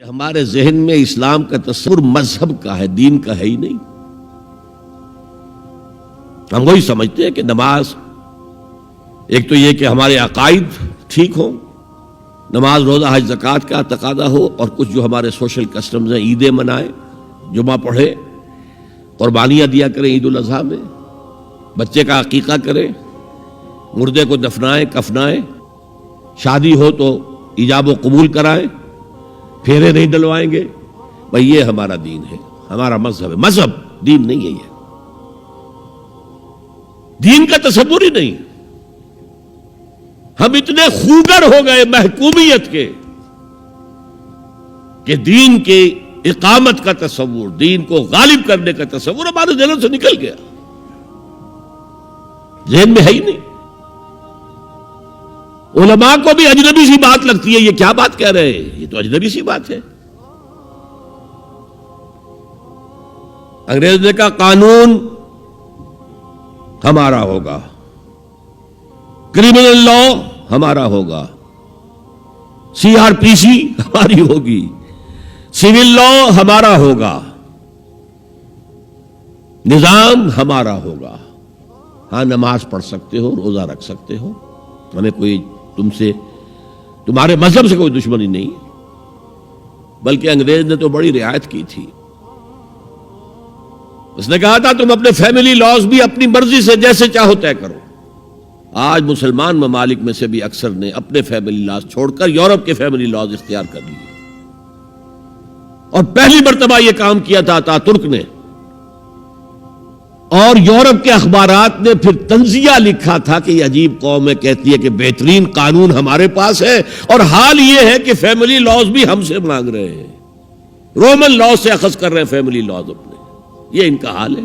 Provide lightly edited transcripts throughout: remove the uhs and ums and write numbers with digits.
ہمارے ذہن میں اسلام کا تصور مذہب کا ہے، دین کا ہے ہی نہیں۔ ہم وہی سمجھتے ہیں کہ نماز ایک تو یہ کہ ہمارے عقائد ٹھیک ہوں، نماز روزہ حج زکوٰۃ کا تقاضا ہو، اور کچھ جو ہمارے سوشل کسٹمز ہیں، عیدیں منائیں، جمعہ پڑھے، قربانیاں دیا کریں عید الاضحیٰ میں، بچے کا عقیقہ کریں، مردے کو دفنائیں کفنائیں، شادی ہو تو ایجاب و قبول کرائیں، پھیرے نہیں ڈلوائیں گے۔ بھئی یہ ہمارا دین ہے، ہمارا مذہب ہے۔ مذہب دین نہیں ہے، یہ دین کا تصور ہی نہیں۔ ہم اتنے خوگر ہو گئے محکومیت کے کہ دین کے اقامت کا تصور، دین کو غالب کرنے کا تصور ہمارے ذہنوں سے نکل گیا، ذہن میں ہے ہی نہیں۔ علماء کو بھی اجنبی سی بات لگتی ہے، یہ کیا بات کہہ رہے ہیں، یہ تو اجنبی سی بات ہے۔ انگریز نے کہا قانون ہمارا ہوگا، کرمنل لا ہمارا ہوگا، سی آر پی سی ہماری ہوگی، سول لا ہمارا ہوگا، نظام ہمارا ہوگا۔ ہاں نماز پڑھ سکتے ہو، روزہ رکھ سکتے ہو، ہمیں کوئی تم سے، تمہارے مذہب سے کوئی دشمنی نہیں، بلکہ انگریز نے تو بڑی رعایت کی تھی۔ اس نے کہا تھا تم اپنے فیملی لاز بھی اپنی مرضی سے جیسے چاہو طے کرو۔ آج مسلمان ممالک میں سے بھی اکثر نے اپنے فیملی لاز چھوڑ کر یورپ کے فیملی لاز اختیار کر لیے، اور پہلی مرتبہ یہ کام کیا تھا ترک نے، اور یورپ کے اخبارات نے پھر تنزیہ لکھا تھا کہ یہ عجیب قوم ہے، کہتی ہے کہ بہترین قانون ہمارے پاس ہے، اور حال یہ ہے کہ فیملی لاز بھی ہم سے مانگ رہے ہیں، رومن لاز سے اخذ کر رہے ہیں فیملی لاز اپنے۔ یہ ان کا حال ہے،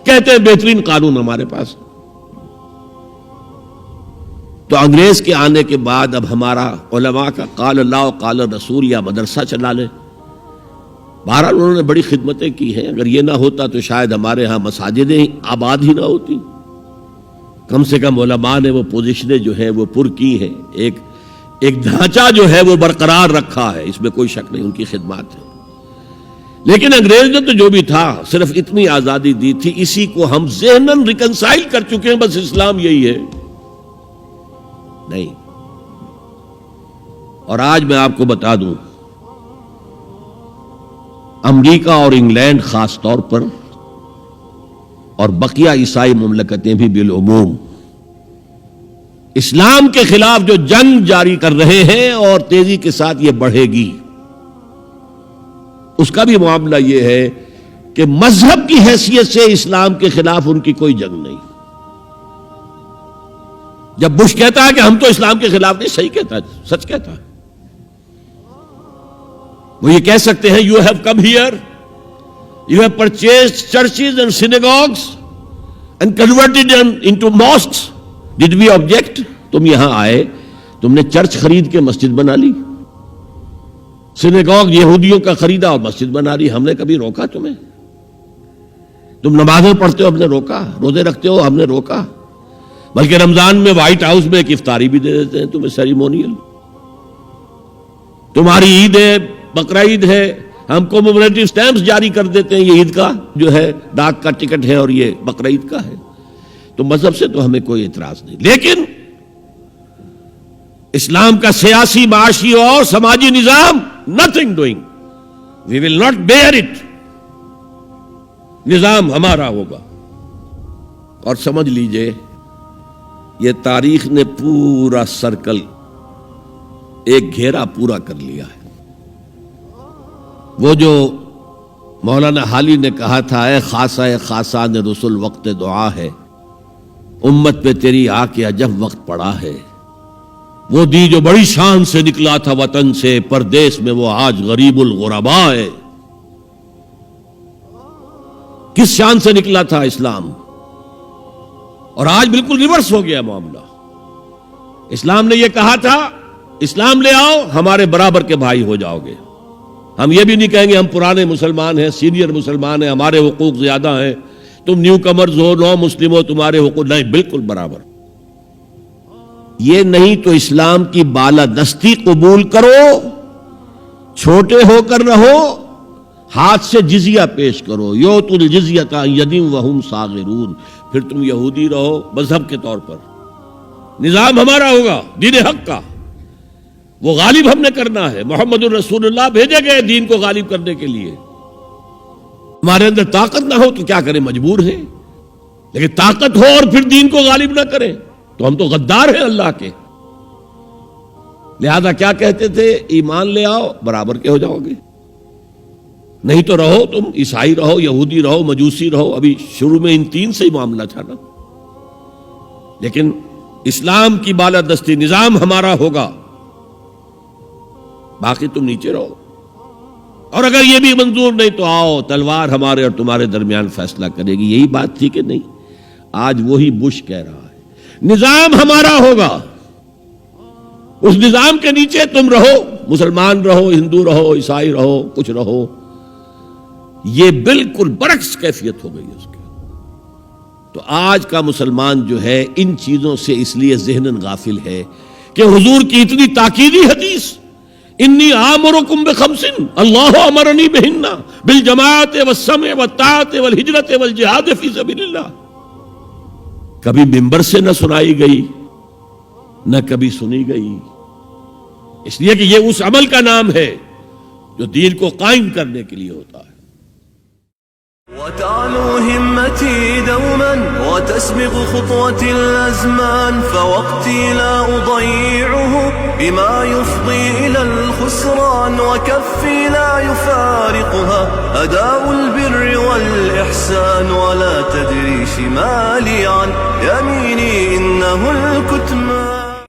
کہتے ہیں بہترین قانون ہمارے پاس۔ تو انگریز کے آنے کے بعد اب ہمارا علماء کا قال اللہ و قال رسول یا مدرسہ چلا لیں۔ بہرحال انہوں نے بڑی خدمتیں کی ہیں، اگر یہ نہ ہوتا تو شاید ہمارے ہاں مساجدیں آباد ہی نہ ہوتی۔ کم سے کم علماء نے وہ پوزیشنیں جو ہیں وہ پر کی ہیں، ایک ڈھانچہ جو ہے وہ برقرار رکھا ہے، اس میں کوئی شک نہیں، ان کی خدمات ہے۔ لیکن انگریز نے تو جو بھی تھا صرف اتنی آزادی دی تھی، اسی کو ہم ذہناً ریکنسائل کر چکے ہیں، بس اسلام یہی ہے نہیں۔ اور آج میں آپ کو بتا دوں، امریکہ اور انگلینڈ خاص طور پر، اور بقیہ عیسائی مملکتیں بھی بالعموم، اسلام کے خلاف جو جنگ جاری کر رہے ہیں، اور تیزی کے ساتھ یہ بڑھے گی، اس کا بھی معاملہ یہ ہے کہ مذہب کی حیثیت سے اسلام کے خلاف ان کی کوئی جنگ نہیں۔ جب بش کہتا ہے کہ ہم تو اسلام کے خلاف نہیں، صحیح کہتا ہے، سچ کہتا ہے۔ وہ یہ کہہ سکتے ہیں you have come here, you have purchased churches and synagogues and converted into mosques, did we object? تم یہاں آئے، تم نے چرچ خرید کے مسجد بنا لی، سینیگوگ یہودیوں کا خریدا اور مسجد بنا لی، ہم نے کبھی روکا تمہیں؟ تم نمازیں پڑھتے ہو، ہم نے روکا؟ روزے رکھتے ہو، ہم نے روکا؟ بلکہ رمضان میں وائٹ ہاؤس میں ایک افطاری بھی دے دیتے ہیں تمہیں، سیریمونیل۔ تمہاری عید ہے، بقرہ عید ہے، ہم کو کمیموریٹو سٹیمپس جاری کر دیتے ہیں، یہ عید کا جو ہے ڈاک کا ٹکٹ ہے اور یہ بقرہ عید کا ہے۔ تو مذہب سے تو ہمیں کوئی اعتراض نہیں، لیکن اسلام کا سیاسی، معاشی اور سماجی نظام nothing doing, we will not bear it، نظام ہمارا ہوگا۔ اور سمجھ لیجئے یہ تاریخ نے پورا سرکل، ایک گھیرا پورا کر لیا ہے۔ وہ جو مولانا حالی نے کہا تھا، اے خاصہ خاصان رسول وقت دعا ہے، امت پہ تیری آ کے عجب وقت پڑا ہے، وہ دی جو بڑی شان سے نکلا تھا وطن سے، پردیس میں وہ آج غریب الغرباء ہے۔ کس شان سے نکلا تھا اسلام، اور آج بالکل ریورس ہو گیا معاملہ۔ اسلام نے یہ کہا تھا اسلام لے آؤ، ہمارے برابر کے بھائی ہو جاؤ گے۔ ہم یہ بھی نہیں کہیں گے ہم پرانے مسلمان ہیں، سینئر مسلمان ہیں، ہمارے حقوق زیادہ ہیں، تم نیو کمرز ہو، نو مسلم ہو، تمہارے حقوق نہیں، بالکل برابر۔ یہ نہیں تو اسلام کی بالادستی قبول کرو، چھوٹے ہو کر رہو، ہاتھ سے جزیہ پیش کرو، یؤتوا الجزیۃ عن ید وہم صاغرون، پھر تم یہودی رہو مذہب کے طور پر، نظام ہمارا ہوگا دین حق کا، وہ غالب ہم نے کرنا ہے، محمد الرسول اللہ بھیجے گئے دین کو غالب کرنے کے لیے، ہمارے اندر طاقت نہ ہو تو کیا کریں، مجبور ہیں، لیکن طاقت ہو اور پھر دین کو غالب نہ کریں تو ہم تو غدار ہیں اللہ کے۔ لہذا کیا کہتے تھے، ایمان لے آؤ برابر کے ہو جاؤ گے، نہیں تو رہو تم عیسائی رہو، یہودی رہو، مجوسی رہو۔ ابھی شروع میں ان تین سے ہی معاملہ تھا نا، لیکن اسلام کی بالادستی، نظام ہمارا ہوگا، باقی تم نیچے رہو، اور اگر یہ بھی منظور نہیں تو آؤ تلوار ہمارے اور تمہارے درمیان فیصلہ کرے گی۔ یہی بات تھی کہ نہیں؟ آج وہی بش کہہ رہا ہے نظام ہمارا ہوگا، اس نظام کے نیچے تم رہو، مسلمان رہو، ہندو رہو، عیسائی رہو، کچھ رہو۔ یہ بالکل برعکس کیفیت ہو گئی اس کی۔ تو آج کا مسلمان جو ہے ان چیزوں سے اس لیے ذہناً غافل ہے کہ حضور کی اتنی تاکیدی حدیث، انی آمرکم بخمس اللہ امرنی بہن بالجماعت والسمع والطاعت والہجرت والجہاد فی سبیل اللہ، کبھی ممبر سے نہ سنائی گئی نہ کبھی سنی گئی، اس لیے کہ یہ اس عمل کا نام ہے جو دین کو قائم کرنے کے لیے ہوتا ہے۔ وتعلو همتي دوما وتسبق خطوتي الأزمان، فوقتي لا أضيعه بما يفضي إلى الخسران، وكفي لا يفارقها أداء البر والإحسان، ولا تدري شمالي عن يميني إنه الكتمان.